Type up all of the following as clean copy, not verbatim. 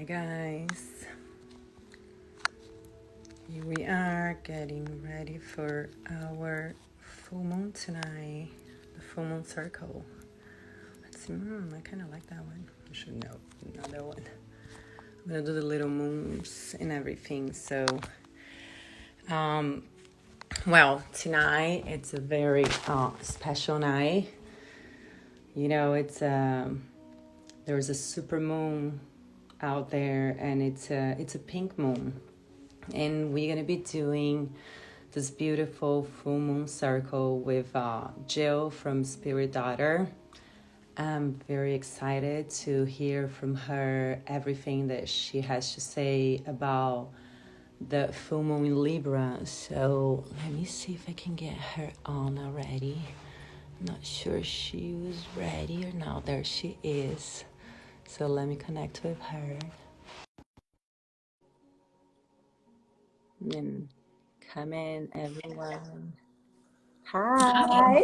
Guys, here we are getting ready for our full moon tonight, the full moon circle. Let's see, I kind of like that one. I should know another one. I'm gonna do the little moons and everything. So, well, tonight it's a very special night. You know, there's a super moon out there, and it's a pink moon. And we're going to be doing this beautiful full moon circle with Jill from Spirit Daughter. I'm very excited to hear from her everything that she has to say about the full moon in Libra. So let me see if I can get her on already. Not sure she was ready or not. There she is. So let me connect with her. And come in, everyone. Hi.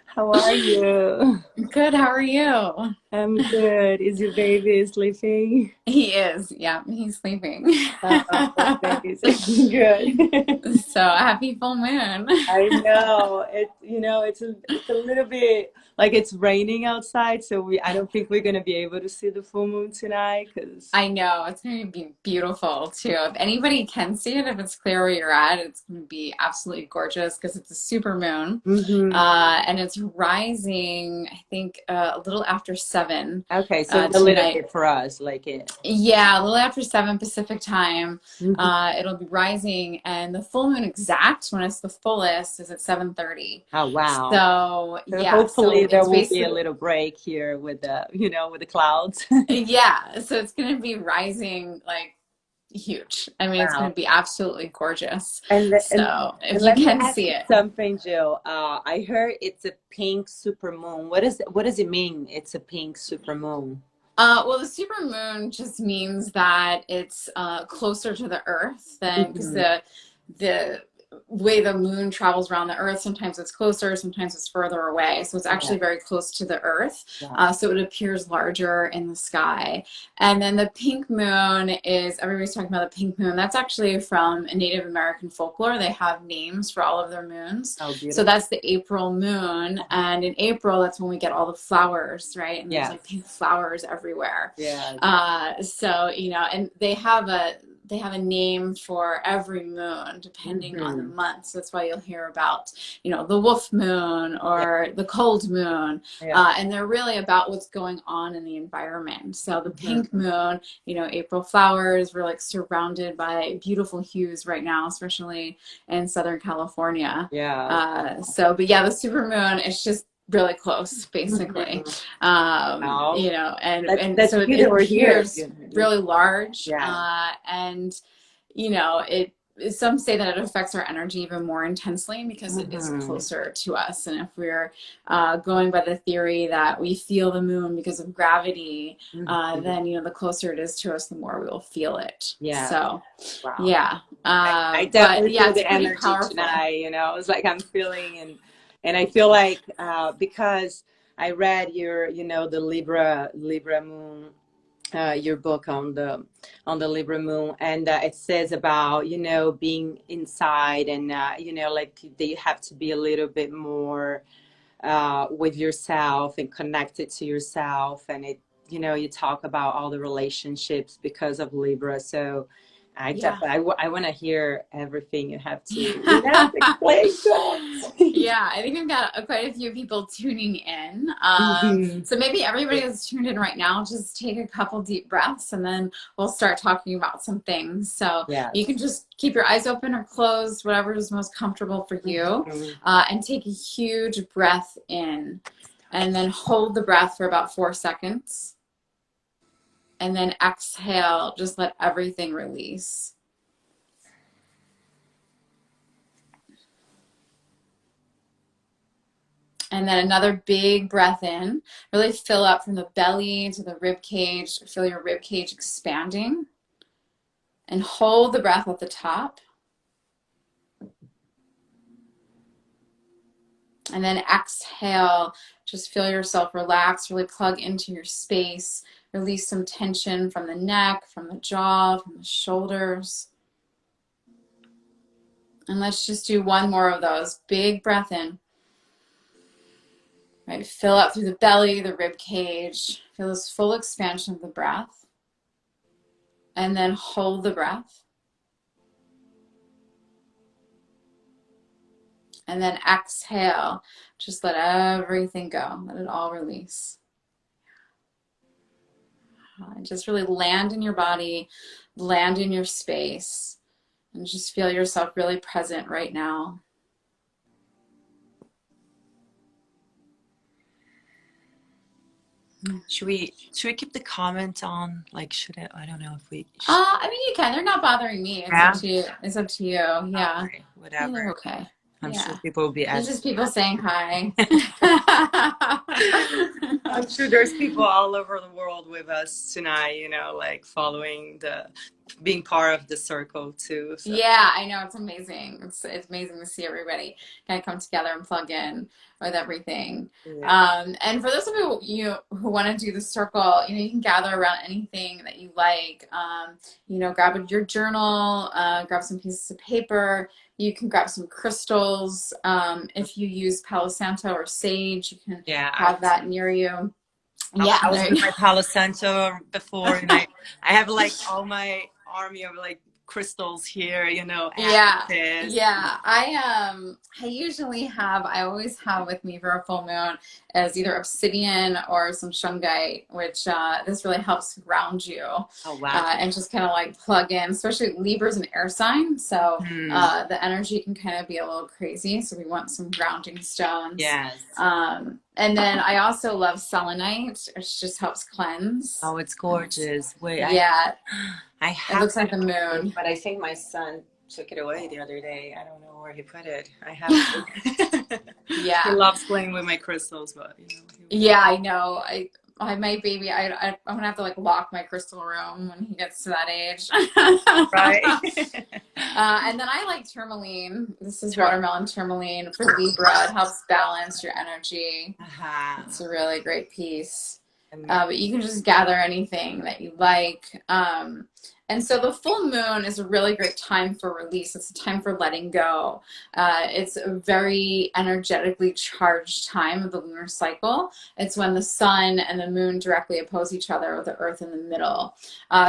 How are you? Good. How are you? I'm good. Is your baby sleeping? He is. Yeah, he's sleeping. Amazing. Good. So happy full moon. I know it's a little bit like it's raining outside, so I don't think we're gonna be able to see the full moon tonight because I know it's going to be beautiful too. If anybody can see it, if it's clear where you're at, it's going to be absolutely gorgeous because it's a super moon, and it's rising. I think a little after 7 okay, so a little tonight. bit for us, like it. Yeah, a little after 7 Pacific time. Mhm. It'll be rising, and the full moon exact when it's the fullest is at 7:30. Oh wow. So So yeah, so hopefully there it's will be a basically little break here with the clouds. yeah, so it's gonna be rising like huge. I mean, it's gonna Wow. be absolutely gorgeous. And le- and So and if you let me can ask see you it. something, Jill. I heard it's a pink supermoon. What does it mean? It's a pink supermoon. Well, the super moon just means that it's closer to the Earth than because Hmm. the way the moon travels around the Earth, sometimes it's closer, sometimes it's further away. So it's Yeah, actually very close to the Earth. yeah. So it appears larger in the sky. And then the pink moon is everybody's talking about the pink moon. That's actually from Native American folklore. They have names for all of their moons. Oh, So beautiful. that's the April moon. And in April, that's when we get all the flowers, right? And there's like Yes. pink flowers everywhere. Yeah. So, and they have a name for every moon depending on the Hmm. month. So that's why you'll hear about, the wolf moon Yeah. or the cold moon. Yeah. And they're really about what's going on in the environment. So the pink Hmm. moon, April flowers, we're like surrounded by beautiful hues right now, especially in Southern California. Yeah. But yeah, the super moon, it's just really close, basically. Hmm. Oh, And that's so good it that we're here. appears really large, Yeah. and it some say that it affects our energy even more intensely because it is Hmm. closer to us. And if we're going by the theory that we feel the moon because of gravity, Hmm. then the closer it is to us, the more we will feel it. Yeah. So Wow. yeah, I but definitely yeah, feel it's the pretty energy powerful. tonight. It's like I'm feeling, and I feel like because I read the Libra moon, your book on the Libra moon, and it says about being inside, and like they have to be a little bit more with yourself and connected to yourself, and you talk about all the relationships because of Libra. So I Yeah. definitely I want to hear everything you have to explain to us. Yeah, I think we've got quite a few people tuning in. Hmm. So maybe everybody that's tuned in right now, just take a couple deep breaths and then we'll start talking about some things. So you Yes. can just keep your eyes open or closed, whatever is most comfortable for you, Mhm. and take a huge breath in and then hold the breath for about 4 seconds. And then exhale, just let everything release. And then another big breath in. Really fill up from the belly to the rib cage. Feel your rib cage expanding. And hold the breath at the top. And then exhale. Just feel yourself relax. Really plug into your space. Release some tension from the neck, from the jaw, from the shoulders. And let's just do one more of those. Big breath in. Right, fill up through the belly, the rib cage. Feel this full expansion of the breath. And then hold the breath. And then exhale. Just let everything go. Let it all release. Just really land in your body, land in your space, and just feel yourself really present right now. Should we keep the comment on? Like, I don't know if we should. I mean, you can. They're not bothering me. It's up to you. It's up to you. Yeah. Okay, whatever. They're okay. I'm sure people will be There's asking. just people saying hi. I'm sure there's people all over the world with us tonight, you know, like following being part of the circle too. So. Yeah, I know. It's amazing. It's amazing to see everybody kind of come together and plug in with everything. Yeah. And for those of you who want to do the circle, you know, you can gather around anything that you like. You know, grab your journal, grab some pieces of paper. You can grab some crystals. If you use Palo Santo or sage, you can have that near you. I was with my Palo Santo before, and I have like all my army of like crystals here, you know. Yeah. I always have with me for a full moon as either obsidian or some shungite, which this really helps ground you. Oh wow! And just kind of like plug in, especially Libra's an air sign, so the energy can kind of be a little crazy. So we want some grounding stones. Yes. And then I also love selenite, which just helps cleanse. Oh, it's gorgeous. Wait, yeah. I have it looks like the moon. But I think my son took it away the other day. I don't know where he put it. I have to. Yeah. He loves playing with my crystals, but you know. Yeah, I know. My baby, I'm gonna have to like lock my crystal room when he gets to that age. Right. And then I like tourmaline. This is watermelon tourmaline for Libra. It helps balance your energy. It's a really great piece. But you can just gather anything that you like. And so the full moon is a really great time for release. It's a time for letting go. It's a very energetically charged time of the lunar cycle. It's when the sun and the moon directly oppose each other with the earth in the middle.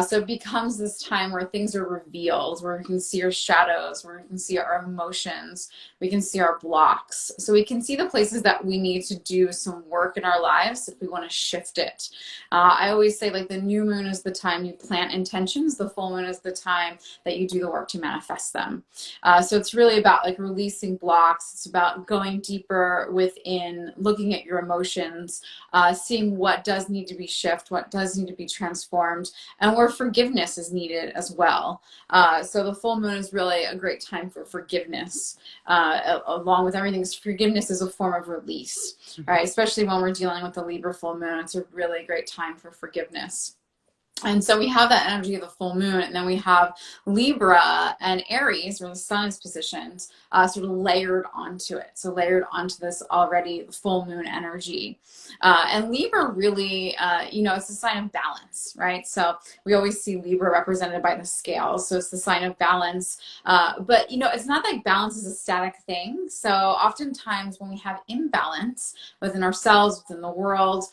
So it becomes this time where things are revealed, where we can see our shadows, where we can see our emotions, we can see our blocks. So we can see the places that we need to do some work in our lives if we want to shift it. I always say like the new moon is the time you plant intentions. The full moon is the time that you do the work to manifest them. So it's really about like releasing blocks. It's about going deeper within, looking at your emotions, seeing what does need to be shifted, what does need to be transformed, and where forgiveness is needed as well. So the full moon is really a great time for forgiveness. Along with everything, forgiveness is a form of release, right? Especially when we're dealing with the Libra full moon, it's a really great time for forgiveness. And so we have that energy of the full moon, and then we have Libra and Aries, where the sun is positioned, sort of layered onto it. So layered onto this already full moon energy. And Libra really, it's a sign of balance, right? So we always see Libra represented by the scales. So it's the sign of balance. But, it's not like balance is a static thing. So oftentimes when we have imbalance within ourselves, within the world,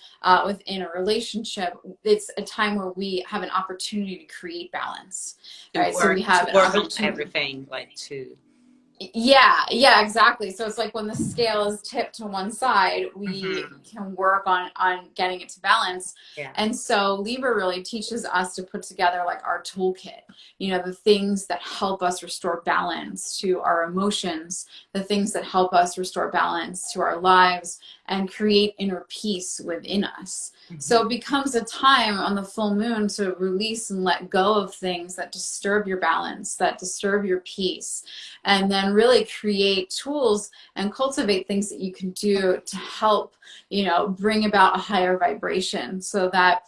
within a relationship, it's a time where we have an opportunity to create balance, right? So we have an opportunity. Everything like to. Yeah, exactly. So it's like when the scale is tipped to one side, we can work on getting it to balance. Yeah. And so Libra really teaches us to put together like our toolkit, the things that help us restore balance to our emotions, the things that help us restore balance to our lives and create inner peace within us. So it becomes a time on the full moon to release and let go of things that disturb your balance, that disturb your peace, and then really create tools and cultivate things that you can do to help, bring about a higher vibration, so that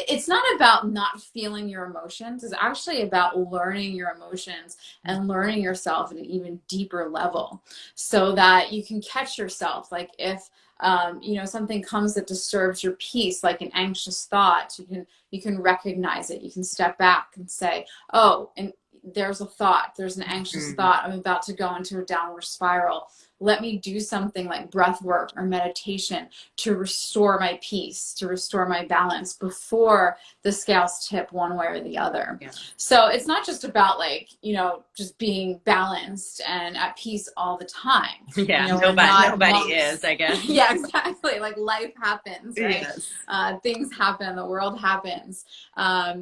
it's not about not feeling your emotions. It's actually about learning your emotions and learning yourself at an even deeper level, so that you can catch yourself. Like if you know, something comes that disturbs your peace, like an anxious thought, you can recognize it. You can step back and say, oh, and there's a thought, there's an anxious thought, I'm about to go into a downward spiral. Let me do something like breath work or meditation to restore my peace, to restore my balance before the scales tip one way or the other. Yeah. So it's not just about like, you know, just being balanced and at peace all the time. Yeah, you know, nobody is, I guess. Yeah, exactly. Like life happens, right? Yes. Things happen, the world happens.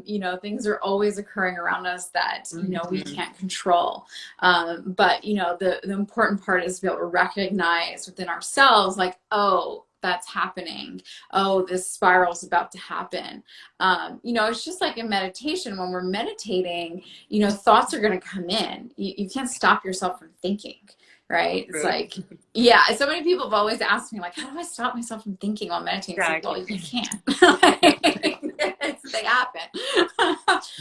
You know, things are always occurring around us that, you know, we can't control. But, you know, the important part is to be able to recognize within ourselves, like, oh, that's happening. Oh, this spiral is about to happen. You know, it's just like in meditation, when we're meditating, you know, thoughts are going to come in. You can't stop yourself from thinking, right? It's like, yeah, so many people have always asked me, like, how do I stop myself from thinking while meditating? Exactly. Like, well, you can't. They happen.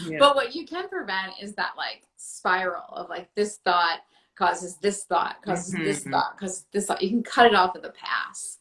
Yeah. But what you can prevent is that like spiral of like this thought causes this thought, causes this thought, causes this thought. You can cut it off at the pass.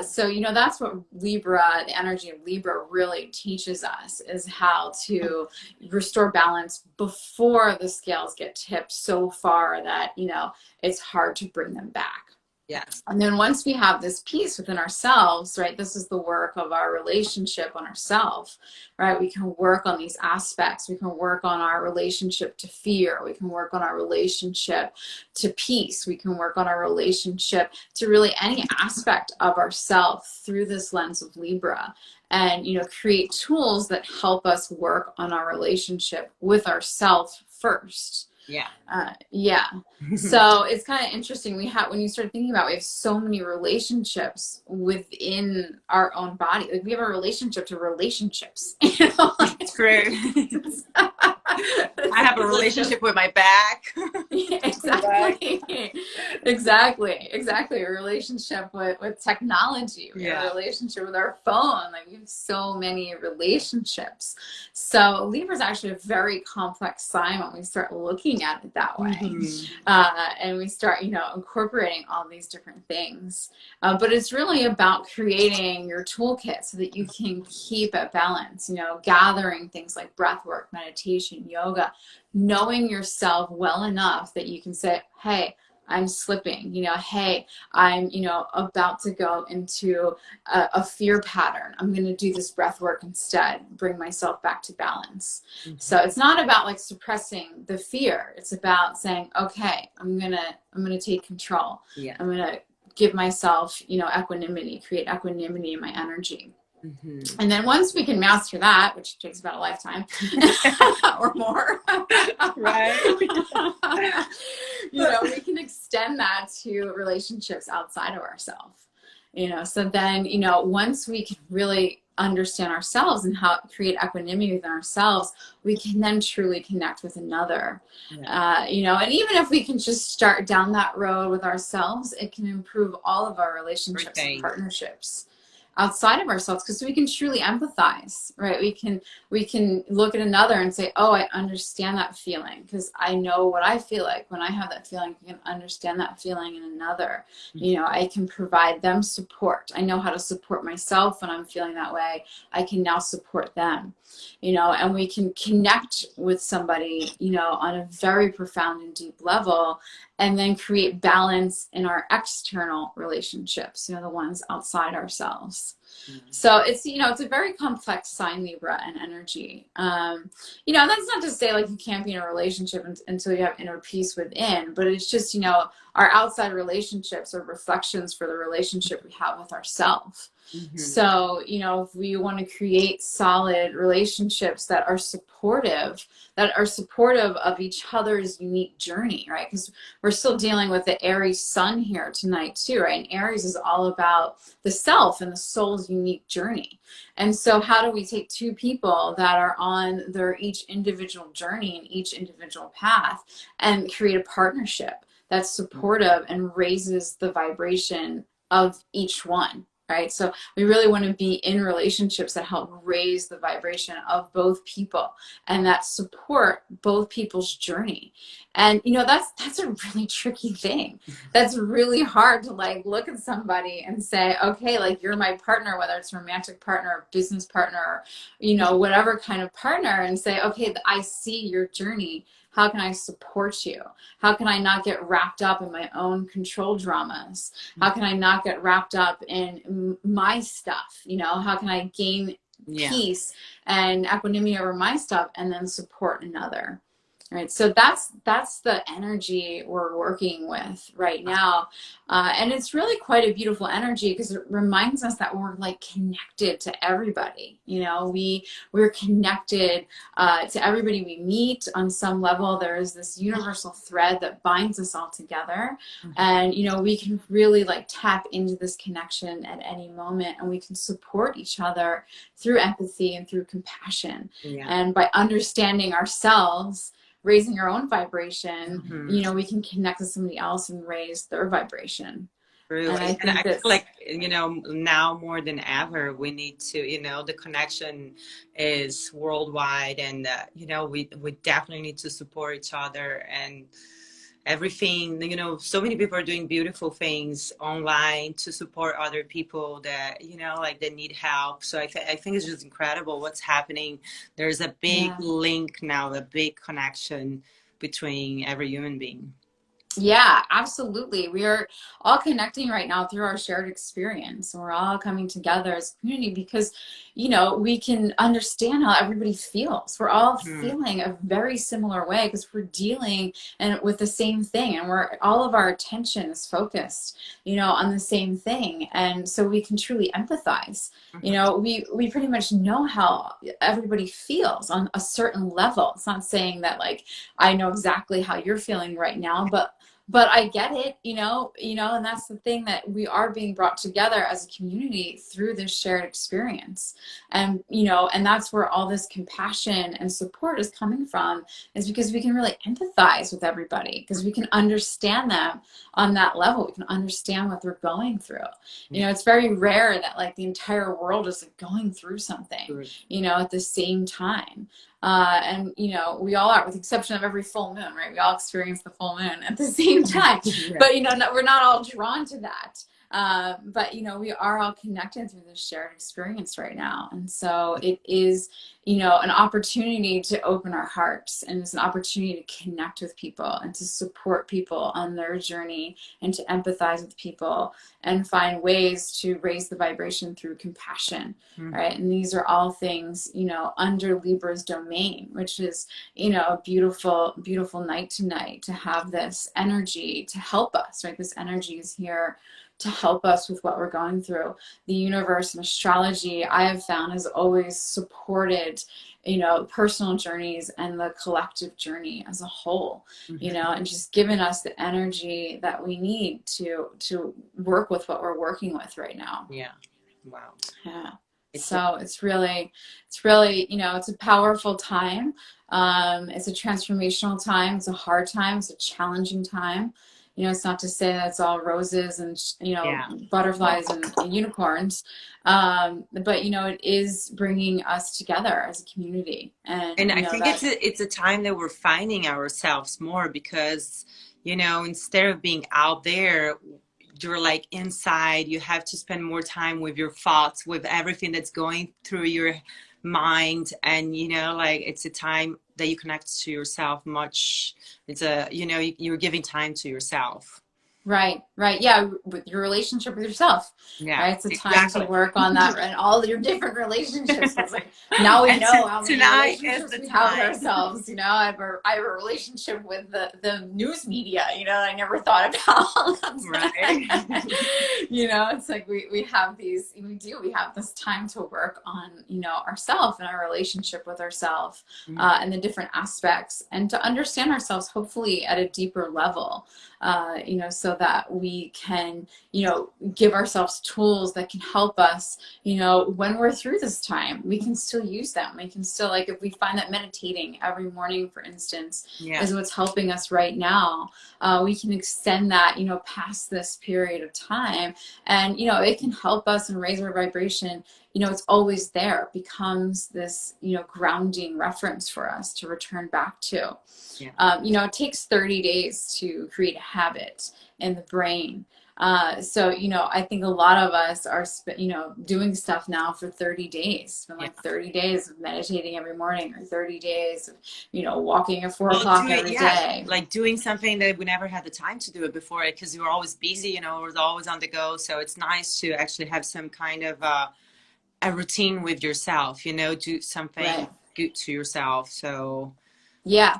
So, you know, that's what Libra, the energy of Libra really teaches us, is how to restore balance before the scales get tipped so far that, you know, it's hard to bring them back. Yes. And then once we have this peace within ourselves, right, this is the work of our relationship on ourselves, right? We can work on these aspects. We can work on our relationship to fear. We can work on our relationship to peace. We can work on our relationship to really any aspect of ourself through this lens of Libra. And, you know, create tools that help us work on our relationship with ourselves first. Yeah. Yeah. So it's kind of interesting. When you start thinking about it, we have so many relationships within our own body. Like we have a relationship to relationships. You know? Like, true. I have a relationship with my back. Yeah, exactly. Exactly. A relationship with technology. We have a relationship with our phone. Like we have so many relationships. So Libra is actually a very complex sign when we start looking at it that way. And we start, you know, incorporating all these different things. But it's really about creating your toolkit so that you can keep it balanced, you know, gathering things like breath work, meditation, yoga, knowing yourself well enough that you can say, hey, I'm slipping, you know, hey, I'm, you know, about to go into a fear pattern. I'm going to do this breath work instead, bring myself back to balance. So it's not about like suppressing the fear. It's about saying, okay, I'm going to take control. Yeah. I'm going to give myself, you know, equanimity, create equanimity in my energy. And then once we can master that, which takes about a lifetime or more, right? You know, we can extend that to relationships outside of ourselves. You know, so then, you know, once we can really understand ourselves and how to create equanimity within ourselves, we can then truly connect with another. You know, and even if we can just start down that road with ourselves, it can improve all of our relationships and partnerships outside of ourselves, because we can truly empathize, right? We can look at another and say, oh, I understand that feeling because I know what I feel like when I have that feeling. I can understand that feeling in another. You know, I can provide them support. I know how to support myself when I'm feeling that way. I can now support them, you know, and we can connect with somebody, you know, on a very profound and deep level, and then create balance in our external relationships, you know, the ones outside ourselves. So it's, you know, it's a very complex sign, Libra, and energy. You know, that's not to say like you can't be in a relationship until you have inner peace within, but it's just, you know, our outside relationships are reflections for the relationship we have with ourselves. So, you know, if we want to create solid relationships that are supportive of each other's unique journey, right? Because we're still dealing with the Aries sun here tonight too, right? And Aries is all about the self and the soul's unique journey. And so how do we take two people that are on their each individual journey and each individual path and create a partnership that's supportive and raises the vibration of each one? right? So we really want to be in relationships that help raise the vibration of both people and that support both people's journey. And that's a really tricky thing. That's really hard to like look at somebody and say, okay, like you're my partner, whether it's a romantic partner, or business partner, or, whatever kind of partner, and say, okay, I see your journey. How can I support you? How can I not get wrapped up in my own control dramas? How can I not get wrapped up in my stuff? How can I gain peace and equanimity over my stuff and then support another? Right. So that's the energy we're working with right now. And it's really quite a beautiful energy because it reminds us that we're like connected to everybody. We're connected to everybody we meet on some level. There is this universal thread that binds us all together. And, we can really like tap into this connection at any moment, and we can support each other through empathy and through compassion. And by understanding ourselves, raising our own vibration, we can connect with somebody else and raise their vibration. True. And I feel like, now more than ever, we need to, the connection is worldwide, and, we definitely need to support each other and everything. So many people are doing beautiful things online to support other people that, like they need help. So I think it's just incredible what's happening. There's a big link now, a big connection between every human being. Yeah, absolutely. We are all connecting right now through our shared experience. We're all coming together as a community because, we can understand how everybody feels. We're all feeling a very similar way because we're dealing with the same thing, and all of our attention is focused, on the same thing. And so we can truly empathize. We pretty much know how everybody feels on a certain level. It's not saying that like I know exactly how you're feeling right now, but I get it, and that's the thing, that we are being brought together as a community through this shared experience. And, and that's where all this compassion and support is coming from, is because we can really empathize with everybody, because we can understand them on that level. We can understand what they're going through. It's very rare that like the entire world is like, going through something, at the same time. And we all are, with the exception of every full moon, right? We all experience the full moon at the same time. But we're not all drawn to that. But we are all connected through this shared experience right now. And so it is, an opportunity to open our hearts, and it's an opportunity to connect with people and to support people on their journey, and to empathize with people and find ways to raise the vibration through compassion. Right. And these are all things, under Libra's domain, which is, a beautiful, beautiful night tonight to have this energy to help us, right? This energy is here to help us with what we're going through. The universe and astrology, I have found, has always supported, personal journeys and the collective journey as a whole, and just given us the energy that we need to work with what we're working with right now. Yeah. Wow. Yeah. So it's really, it's a powerful time. It's a transformational time. It's a hard time. It's a challenging time. It's not to say that it's all roses and, butterflies and unicorns. But, it is bringing us together as a community. And I think it's a time that we're finding ourselves more, because, instead of being out there, you're like inside. You have to spend more time with your thoughts, with everything that's going through your mind. And, it's a time that you connect to yourself much. It's you're giving time to yourself. Right. Yeah, with your relationship with yourself. Yeah, right? It's a time to work on that, and all your different relationships. It's like, now we know how many relationships we have with ourselves. I have a relationship with the news media, I never thought about. Right. It's like we have this time to work on, ourselves and our relationship with ourselves, and the different aspects, and to understand ourselves hopefully at a deeper level, so that we can, give ourselves tools that can help us, when we're through this time, we can still use them. We can still, like, if we find that meditating every morning, for instance, is what's helping us right now, we can extend that, past this period of time. And, it can help us and raise our vibration. It's always there. It becomes this, grounding reference for us to return back to. It takes 30 days to create a habit in the brain. So, I think a lot of us are, doing stuff now for 30 days, for like 30 days of meditating every morning, or 30 days of, walking at 4 o'clock every day. Like doing something that we never had the time to do it before, because we were always busy, we're always on the go. So it's nice to actually have some kind of a routine with yourself, do something good to yourself. So yeah,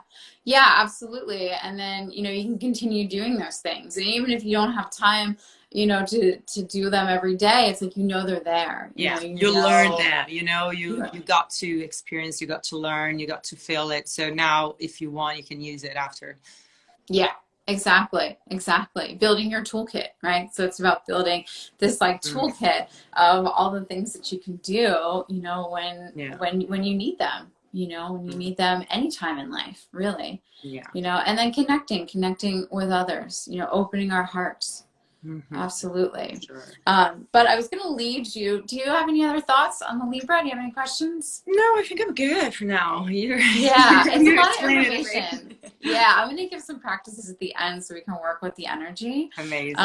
absolutely. And then, you can continue doing those things. And even if you don't have time, to do them every day, it's like, they're there. You learn that, you got to experience, you got to learn, you got to feel it. So now if you want, you can use it after. Yeah. Exactly. Building your toolkit, right? So it's about building this like toolkit of all the things that you can do, when you need them, when you need them anytime in life, really. And then connecting with others, opening our hearts. Absolutely. Sure. But I was going to lead you. Do you have any other thoughts on the Libra? Do you have any questions? No, I think I'm good for now. It's a lot of information. I'm going to give some practices at the end so we can work with the energy. Amazing.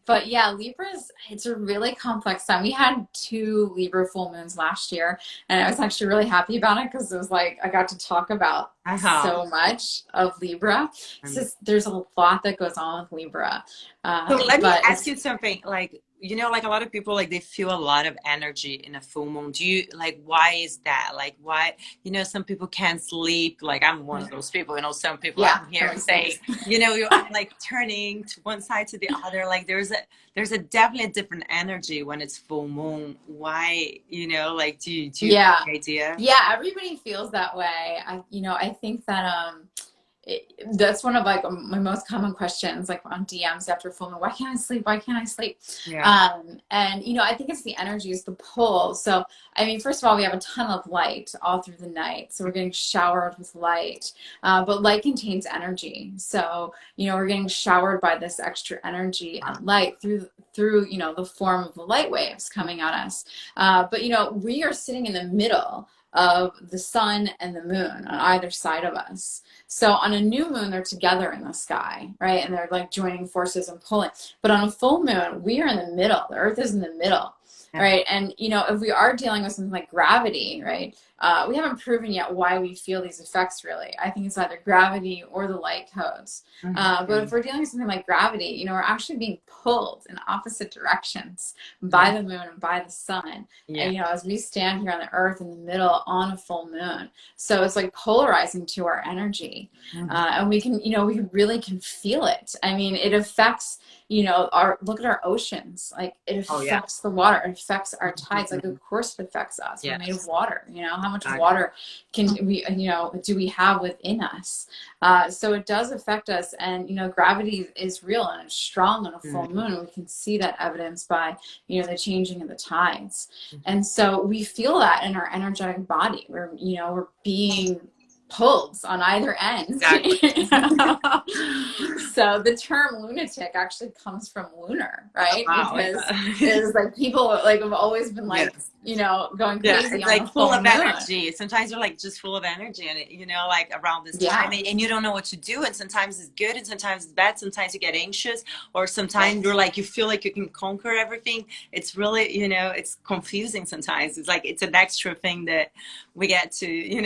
But yeah, Libras, it's a really complex time. We had 2 Libra full moons last year, and I was actually really happy about it because it was like I got to talk about so much of Libra. There's a lot that goes on with Libra. So let me ask you something. Like, like a lot of people, like they feel a lot of energy in a full moon. Do you, like, why is that? Like, why, some people can't sleep. Like, I'm one of those people, some people out here say, you're like turning to one side to the other. Like there's a definitely different energy when it's full moon. Why, like, do you have an idea? Yeah, everybody feels that way. I think that, that's one of like my most common questions, like on DMs after full moon. Why can't I sleep? And I think it's the energy, is the pull. So I mean, first of all, we have a ton of light all through the night, so we're getting showered with light. But light contains energy, so we're getting showered by this extra energy and light through the form of the light waves coming at us. But we are sitting in the middle of the sun and the moon on either side of us. So on a new moon, they're together in the sky, right? And they're like joining forces and pulling. But on a full moon, we are in the middle. The Earth is in the middle, right? And, if we are dealing with something like gravity, right? We haven't proven yet why we feel these effects, really. I think it's either gravity or the light codes. But if we're dealing with something like gravity, we're actually being pulled in opposite directions by the moon and by the sun. And, as we stand here on the Earth in the middle on a full moon. So it's like polarizing to our energy. And we can, we really can feel it. I mean, it affects, look at our oceans. Like, it affects the water. It affects our tides. Like, of course it affects us. We're made of water. How much water can we, do we have within us? So it does affect us. And, gravity is real and it's strong on a full moon. We can see that evidence by, the changing of the tides. And so we feel that in our energetic body. We're being pulled on either end. Exactly. So the term lunatic actually comes from lunar, right? Wow. Because it's like people like have always been like, going crazy. It's like full of energy. Sometimes you're like just full of energy, and like around this time, and you don't know what to do. And sometimes it's good, and sometimes it's bad. Sometimes you get anxious, or sometimes you're like you feel like you can conquer everything. It's really, it's confusing sometimes. It's like it's an extra thing that we get to,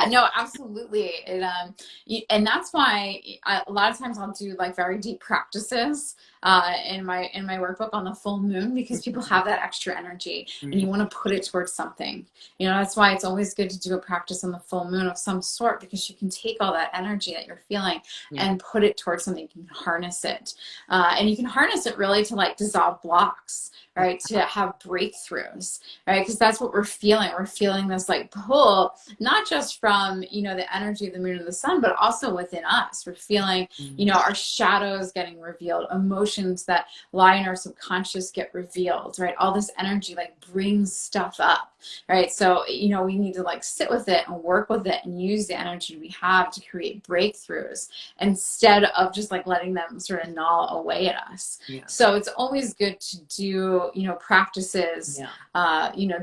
No, absolutely. And that's why a lot of times I'll do like very deep practices in my workbook on the full moon, because people have that extra energy and you want to put it towards something. That's why it's always good to do a practice on the full moon of some sort, because you can take all that energy that you're feeling and put it towards something. You can harness it. And you can harness it really to like dissolve blocks, right? To have breakthroughs, right? Because that's what we're feeling. We're feeling this like pull, not just from, the energy of the moon and the sun, but also within us. We're feeling, our shadows getting revealed, emotions that lie in our subconscious get revealed, right? All this energy like brings stuff up, right? So, we need to like sit with it and work with it and use the energy we have to create breakthroughs instead of just like letting them sort of gnaw away at us. So it's always good to do, practices,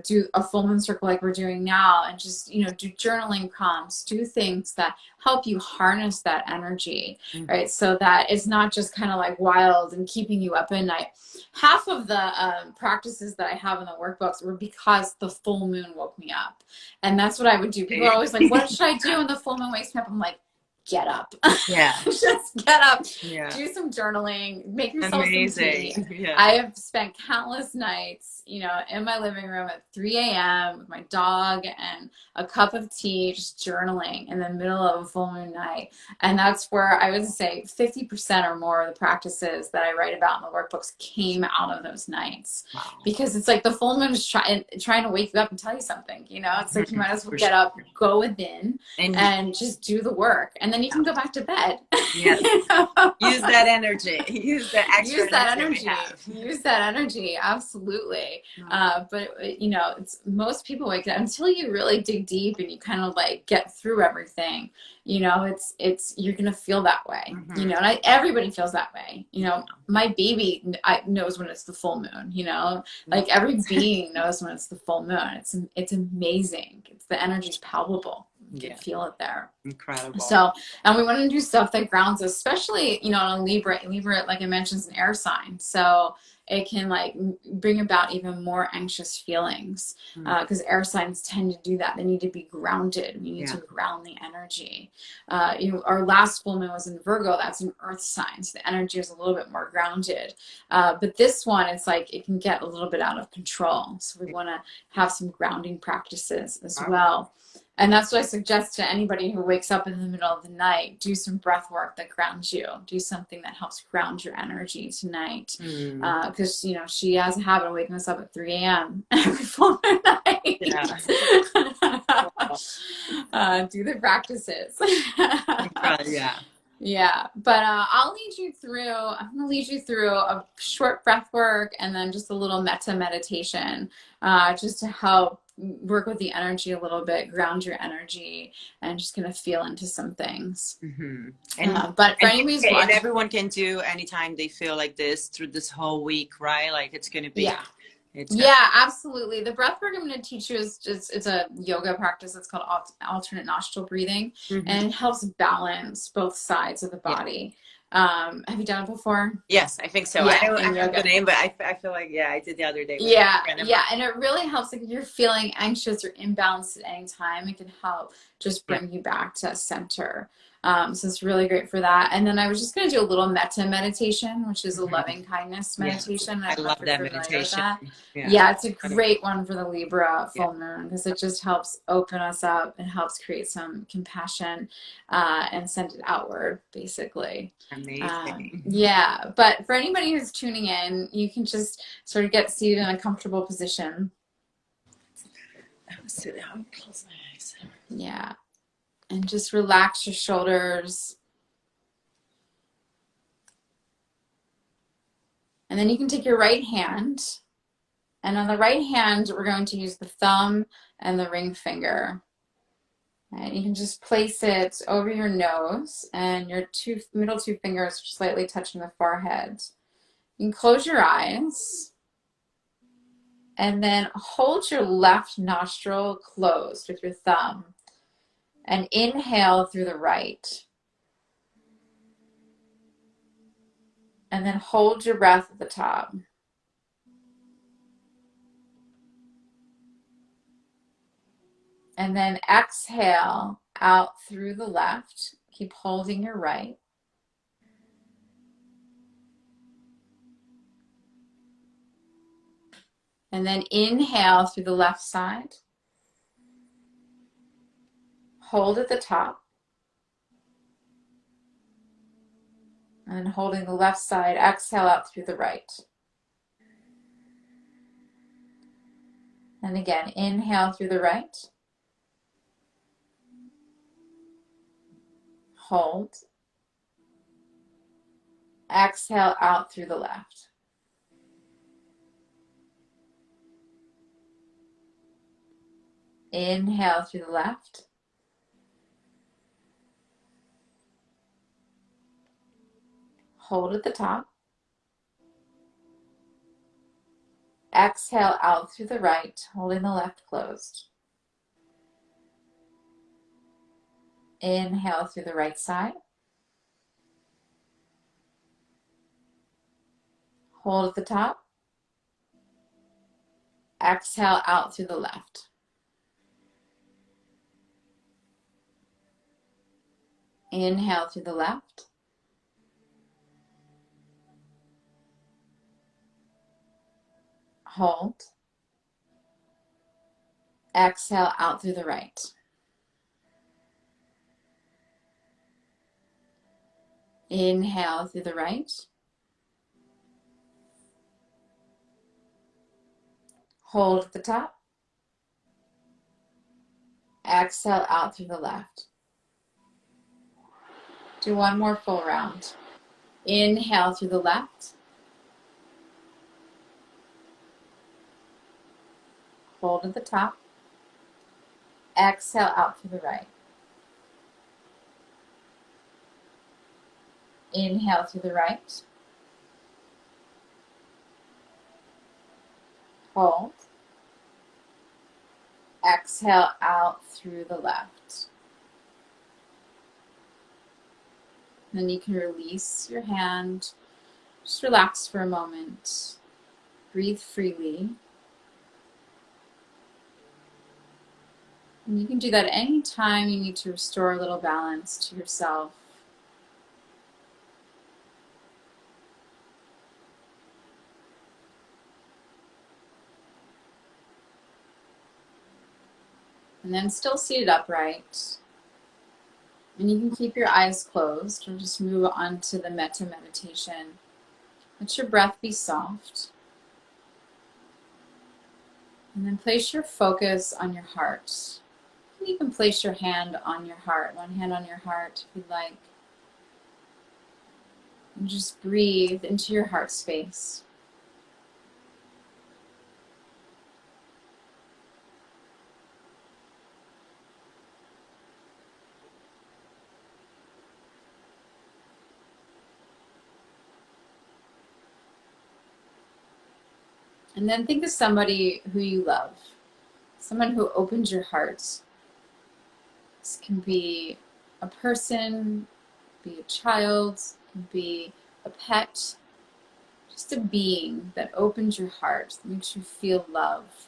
do a full moon circle like we're doing now, and just, do journaling prompts, do things that help you harness that energy, right? So that it's not just kind of like wild and keeping you up at night. Half of the practices that I have in the workbooks were because the full moon woke me up. And that's what I would do. People are always like, what should I do when the full moon wakes me up? I'm like, get up. Just get up. Do some journaling, make yourself some tea. I have spent countless nights, in my living room at 3 a.m. with my dog and a cup of tea, just journaling in the middle of a full moon night. And that's where I would say 50% or more of the practices that I write about in the workbooks came out of those nights. Because it's like the full moon is trying to wake you up and tell you something, it's like you might as well get up, go within and just do the work. And then you can go back to bed. Use that energy. Use the extra energy. Use that energy. Absolutely. But it's most people wake up until you really dig deep and you kind of like get through everything. It's you're gonna feel that way. And everybody feels that way. My baby knows when it's the full moon. Like every being knows when it's the full moon. It's amazing. The energy's palpable. You can feel it there. Incredible. So, and we want to do stuff that grounds us, especially, on Libra. Libra, like I mentioned, is an air sign. So it can like bring about even more anxious feelings because air signs tend to do that. They need to be grounded. We need to ground the energy. Our last full moon was in Virgo. That's an earth sign. So the energy is a little bit more grounded. But this one, it's like it can get a little bit out of control. So we want to have some grounding practices as well. And that's what I suggest to anybody who wakes up in the middle of the night. Do some breath work that grounds you. Do something that helps ground your energy tonight. Because, she has a habit of waking us up at 3 a.m. every full night. Do the practices. Yeah, but I'm going to lead you through a short breath work and then just a little metta meditation just to help work with the energy a little bit, ground your energy, and just going to feel into some things. But for anybody who's watching, everyone can do anytime they feel like this through this whole week, right? Like it's going to be... absolutely. The breath work I'm going to teach you it's a yoga practice. It's called alternate nostril breathing, and it helps balance both sides of the body. Have you done it before? Yes, I think so. I don't have the name, but I feel like, I did the other day. And it really helps if you're feeling anxious or imbalanced at any time. It can help just bring you back to center. So it's really great for that. And then I was just going to do a little metta meditation, which is a loving kindness meditation. I love that meditation. It's a great one for the Libra full moon because it just helps open us up and helps create some compassion and send it outward, basically. Amazing. But for anybody who's tuning in, you can just sort of get seated in a comfortable position. Sit down, close my eyes. And just relax your shoulders. And then you can take your right hand. And on the right hand, we're going to use the thumb and the ring finger. And you can just place it over your nose and your middle two fingers slightly touching the forehead. You can close your eyes. And then hold your left nostril closed with your thumb. And inhale through the right. And then hold your breath at the top. And then exhale out through the left. Keep holding your right. And then inhale through the left side. Hold at the top. And then holding the left side, exhale out through the right. And again, inhale through the right. Hold. Exhale out through the left. Inhale through the left. Hold at the top. Exhale out through the right, holding the left closed. Inhale through the right side. Hold at the top. Exhale out through the left. Inhale through the left. Hold. Exhale out through the right. Inhale through the right. Hold at the top. Exhale out through the left. Do one more full round. Inhale through the left. Hold at the top. Exhale out through the right. Inhale through the right. Hold. Exhale out through the left. Then you can release your hand. Just relax for a moment. Breathe freely. And you can do that anytime you need to restore a little balance to yourself. And then still seated upright. And you can keep your eyes closed or just move on to the metta meditation. Let your breath be soft. And then place your focus on your heart. You can even place your hand on your heart, one hand on your heart if you'd like. And just breathe into your heart space. And then think of somebody who you love, someone who opens your heart. This can be a person, be a child, it can be a pet, just a being that opens your heart, that makes you feel love.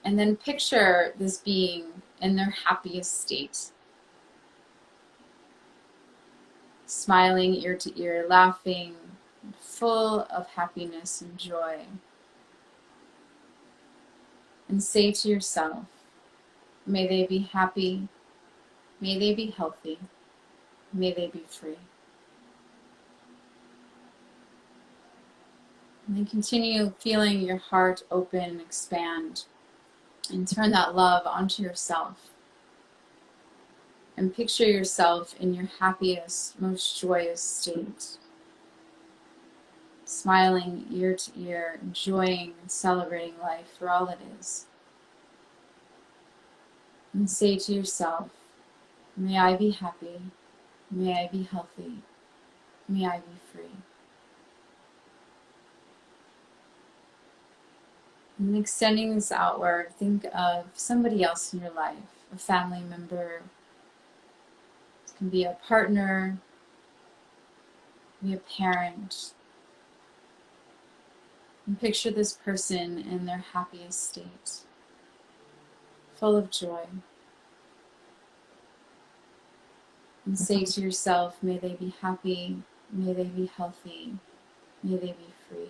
And then picture this being in their happiest state. Smiling ear to ear, laughing, full of happiness and joy. And say to yourself, may they be happy, may they be healthy, may they be free. And then continue feeling your heart open and expand, and turn that love onto yourself. And picture yourself in your happiest, most joyous state. Smiling ear to ear, enjoying and celebrating life for all it is. And say to yourself, may I be happy, may I be healthy, may I be free. And extending this outward, think of somebody else in your life, a family member. It can be a partner, be a parent. And picture this person in their happiest state, full of joy. And say to yourself, may they be happy, May they be healthy. May they be free.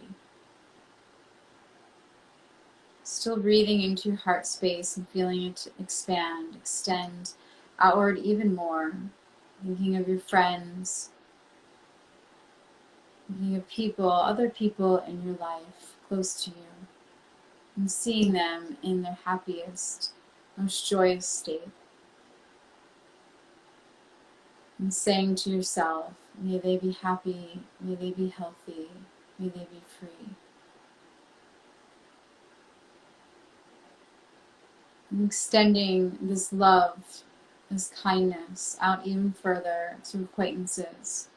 Still breathing into your heart space and feeling it expand, extend outward even more. Thinking of your friends, thinking of people, other people in your life close to you, and seeing them in their happiest, most joyous state. And saying to yourself, may they be happy, may they be healthy, may they be free. And extending this love, this kindness out even further to acquaintances,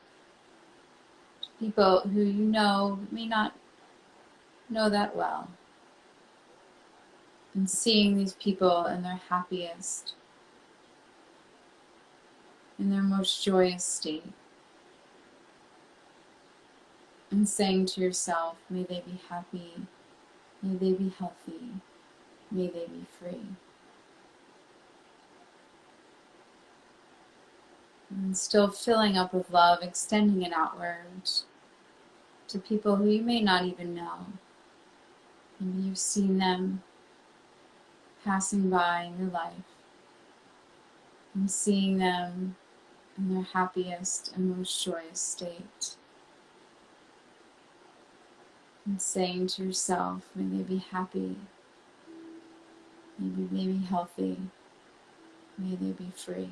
to people who you know may not know that well. And seeing these people in their happiest, in their most joyous state. And saying to yourself, may they be happy, may they be healthy, may they be free. And still filling up with love, extending it outward to people who you may not even know. Maybe you've seen them passing by in your life, and seeing them in their happiest and most joyous state. And saying to yourself, may they be happy, may they be healthy, may they be free.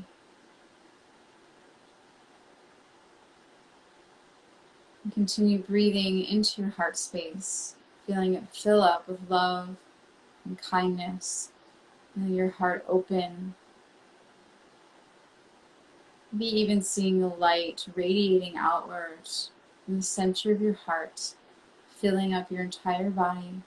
And continue breathing into your heart space, feeling it fill up with love and kindness, and your heart open. Maybe even seeing the light radiating outward from the center of your heart, filling up your entire body,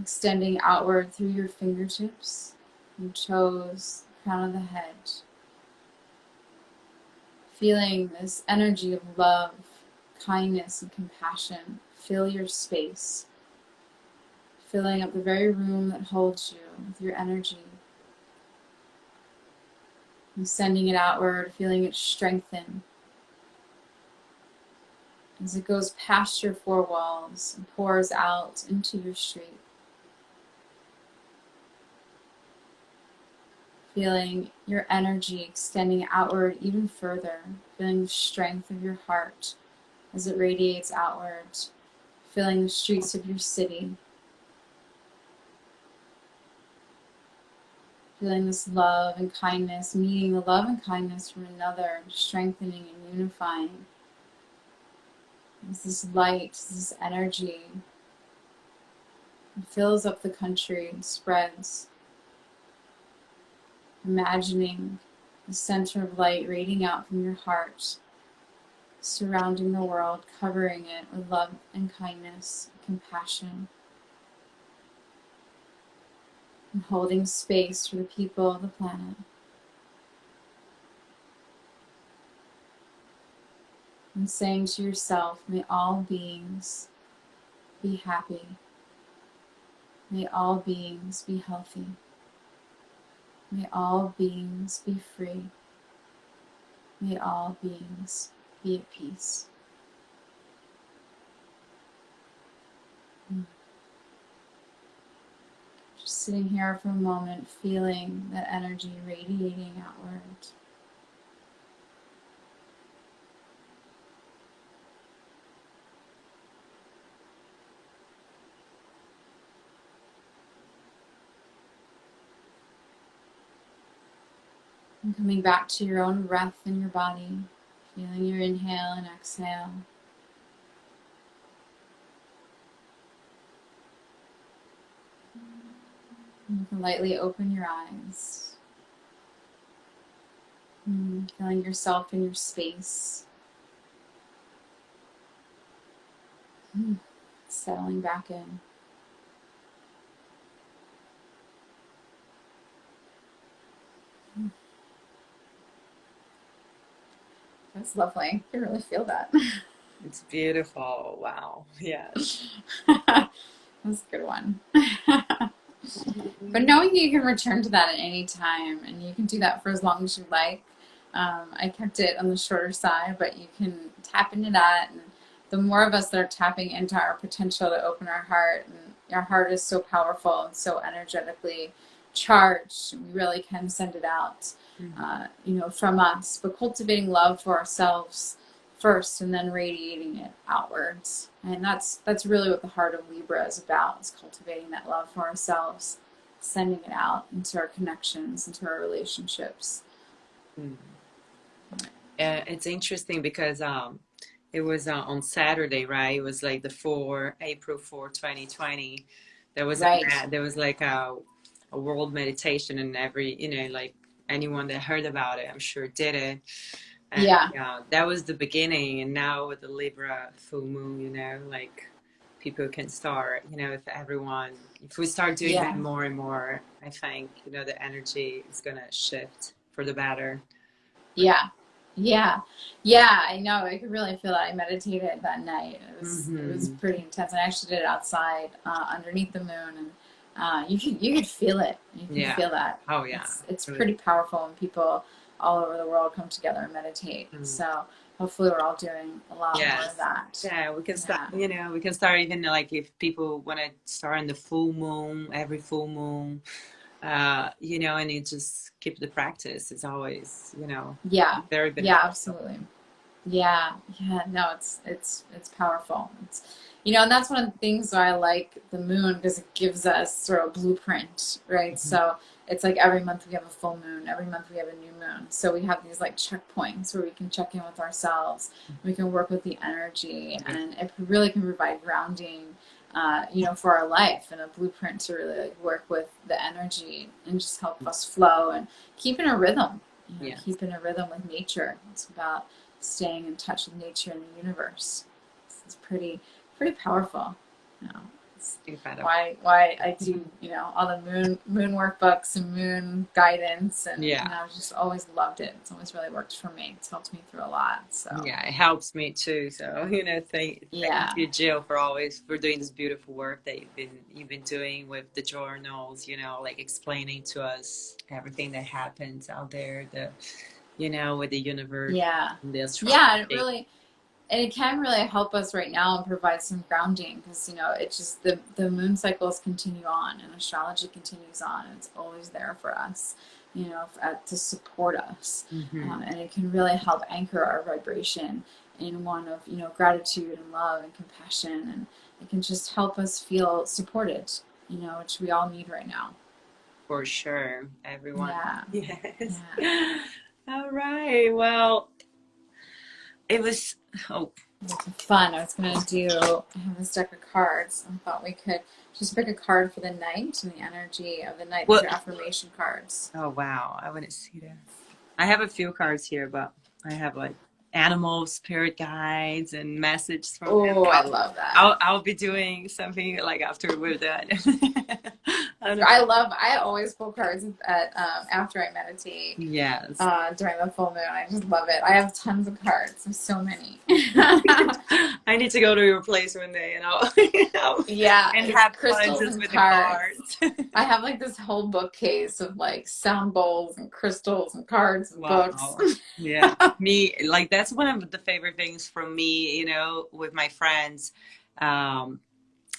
extending outward through your fingertips, your toes, the crown of the head. Feeling this energy of love, kindness, and compassion fill your space, filling up the very room that holds you with your energy. And sending it outward, feeling it strengthen as it goes past your four walls and pours out into your street. Feeling your energy extending outward even further, feeling the strength of your heart as it radiates outward, filling the streets of your city. Feeling this love and kindness, meeting the love and kindness from another, strengthening and unifying. As this light, this energy fills up the country and spreads. Imagining the center of light radiating out from your heart, surrounding the world, covering it with love and kindness, and compassion. And holding space for the people of the planet. And saying to yourself, may all beings be happy. May all beings be healthy. May all beings be free. May all beings be at peace. Just sitting here for a moment, feeling that energy radiating outward. And coming back to your own breath in your body, feeling your inhale and exhale. And you can lightly open your eyes. Feeling yourself in your space. Settling back in. That's lovely. I can really feel that. It's beautiful. Wow. Yes. That's a good one. But knowing you can return to that at any time, and you can do that for as long as you like. I kept it on the shorter side, but you can tap into that. And the more of us that are tapping into our potential to open our heart, and our heart is so powerful and so energetically charged, we really can send it out, from us, but cultivating love for ourselves first and then radiating it outwards. And that's really what the heart of Libra is about, is cultivating that love for ourselves, sending it out into our connections, into our relationships. It's interesting because it was on Saturday, right? It was like April 4, 2020. There was Right. there was like a world meditation, and like anyone that heard about it, I'm sure did it. And Yeah. that was the beginning. And now with the Libra full moon, like people can start, if we start doing that more and more, I think, the energy is going to shift for the better. Yeah. Yeah, I know. I could really feel that. I meditated that night. It was pretty intense. I actually did it outside, underneath the moon, and you could feel it. You can feel that. Oh yeah. It's pretty powerful when people all over the world come together and meditate. So hopefully we're all doing a lot more of that. Yeah, we can start. We can start even like if people want to start on the full moon, every full moon. And you just keep the practice. It's always, very beneficial. Yeah, absolutely. Yeah. No, it's powerful. And that's one of the things why I like the moon, because it gives us sort of a blueprint, right? So it's like every month we have a full moon, every month we have a new moon. So we have these like checkpoints where we can check in with ourselves, we can work with the energy, and it really can provide grounding, for our life, and a blueprint to really like work with the energy and just help us flow and keep in a rhythm, keep in a rhythm with nature. It's about staying in touch with nature and the universe. It's pretty powerful. It's incredible. Why I do, all the moon workbooks and moon guidance, and I've just always loved it. It's always really worked for me. It's helped me through a lot. So yeah, it helps me too. So thank you, Jill, for doing this beautiful work that you've been doing with the journals. Like explaining to us everything that happens out there. With the universe. And the astrology. And it can really help us right now and provide some grounding, because it's just the moon cycles continue on and astrology continues on, and it's always there for us, to support us. And it can really help anchor our vibration in one of gratitude and love and compassion, and it can just help us feel supported, which we all need right now. For sure, everyone. Yes. Yeah. All right. Well, it was fun. I was going to have this deck of cards. I thought we could just pick a card for the night and the energy of the night. These are affirmation cards. Oh, wow. I wouldn't see that. I have a few cards here, but I have like animal spirit guides and messages from them. I love that. I'll be doing something like after we're done. I always pull cards after I meditate. Yes. During the full moon. I just love it. I have tons of cards. There's so many. I need to go to your place one day, and I'll and have crystals fun just and with cards. the cards. I have like this whole bookcase of like sound bowls and crystals and cards and books. Yeah. Me, like that's one of the favorite things from me, with my friends.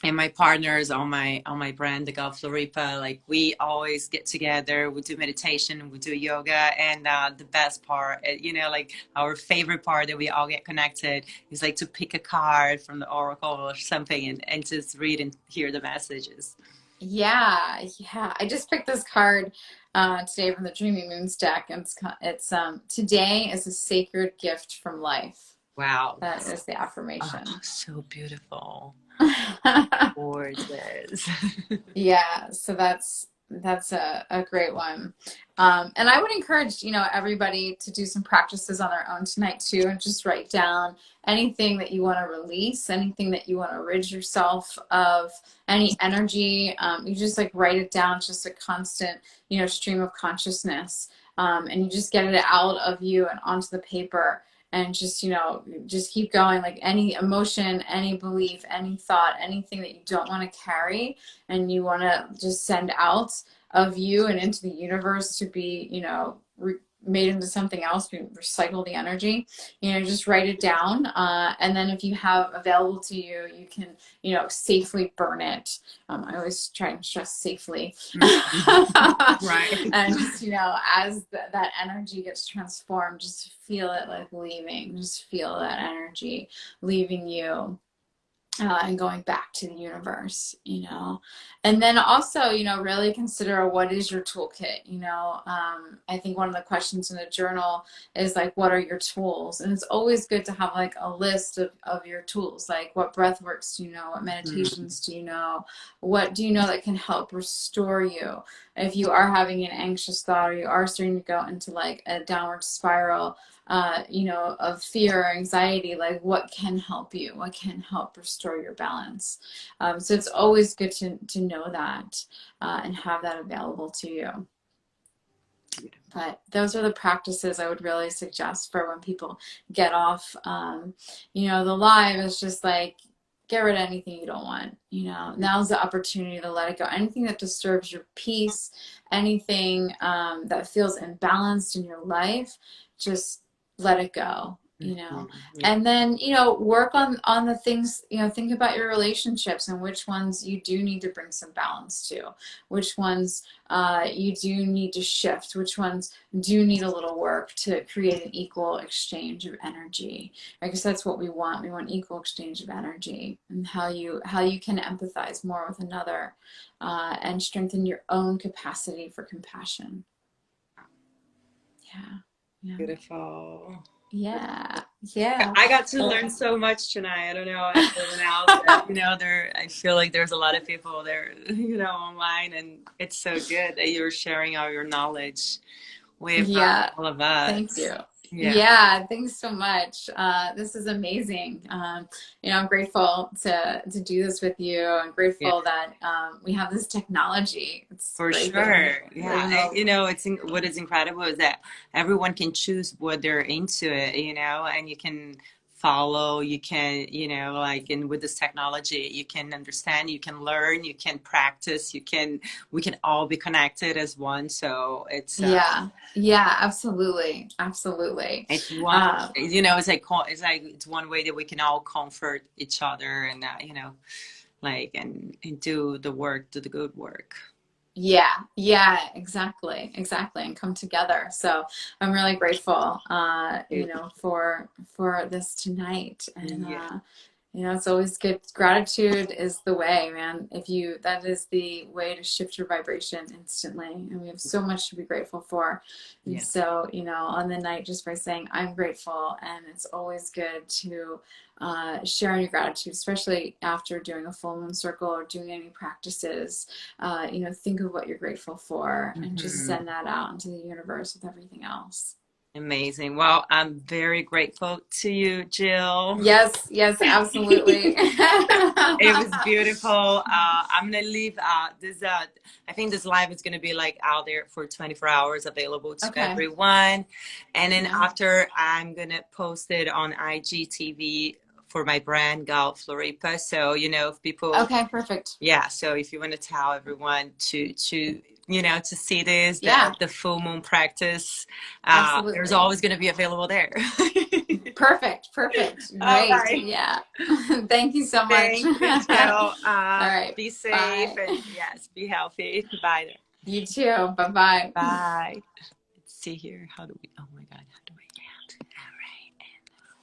And my partners on my brand, the Golf Floripa, like we always get together, we do meditation, we do yoga, and the best part, like our favorite part that we all get connected is like to pick a card from the oracle or something and just read and hear the messages. Yeah. I just picked this card today from the Dreamy Moons deck, and it's today is a sacred gift from life. Wow. That is the affirmation. Oh, so beautiful. Gorgeous. Yeah, so that's a great one. And I would encourage everybody to do some practices on their own tonight too, and just write down anything that you want to release, anything that you want to rid yourself of, any energy. You just like write it down. It's just a constant stream of consciousness, and you just get it out of you and onto the paper. And just keep going, like any emotion, any belief, any thought, anything that you don't want to carry and you want to just send out of you and into the universe to be, made into something else, we recycle the energy. Just write it down, and then if you have available to you, you can safely burn it. I always try and stress safely. Right. And just as that energy gets transformed, just feel it like leaving. Just feel that energy leaving you. And going back to the universe, and then also, really consider what is your toolkit. I think one of the questions in the journal is like, what are your tools? And it's always good to have like a list of your tools, like what breath works do you know, what meditations do you know, what do you know that can help restore you if you are having an anxious thought or you are starting to go into like a downward spiral of fear or anxiety. Like what can help you, what can help restore your balance. So it's always good to know that and have that available to you. But those are the practices I would really suggest for when people get off. The live is just like, get rid of anything you don't want. Now's the opportunity to let it go. Anything that disturbs your peace, anything that feels imbalanced in your life, just let it go. And then work on the things. Think about your relationships and which ones you do need to bring some balance to, which ones you do need to shift, which ones do need a little work to create an equal exchange of energy. I guess that's what we want. We want equal exchange of energy, and how you can empathize more with another and strengthen your own capacity for compassion. Yeah. Beautiful. Yeah. I got to learn so much tonight. I don't know everyone else. I feel like there's a lot of people there, online, and it's so good that you're sharing all your knowledge with all of us. Thank you. Yeah, thanks so much. This is amazing. I'm grateful to do this with you. I'm grateful that we have this technology. It's for sure. Yeah. What is incredible is that everyone can choose what they're into it, and you can follow, you can, and with this technology, you can understand, you can learn, you can practice, we can all be connected as one. So it's absolutely. It's one, it's one way that we can all comfort each other and, and do the good work. Yeah, exactly. And come together. So I'm really grateful, for this tonight. And, it's always good. Gratitude is the way, man. That is the way to shift your vibration instantly. And we have so much to be grateful for. And so, on the night, just by saying, I'm grateful. And it's always good to sharing your gratitude, especially after doing a full moon circle or doing any practices. Think of what you're grateful for and just send that out into the universe with everything else. Amazing. Well, I'm very grateful to you, Jill. Yes, absolutely. It was beautiful. I'm gonna leave this. I think this live is gonna be like out there for 24 hours, available to everyone. And then after, I'm gonna post it on IGTV for my brand, Gal Floripa. So if people. Okay, perfect. Yeah. So if you want to tell everyone to see this, the full moon practice, there's always going to be available there. Perfect. Great. Right. Yeah. Thank you so much. Thank you, Jill. All right. Be safe and be healthy. Bye. You too. Bye-bye. Bye. Let's see here. Oh my God.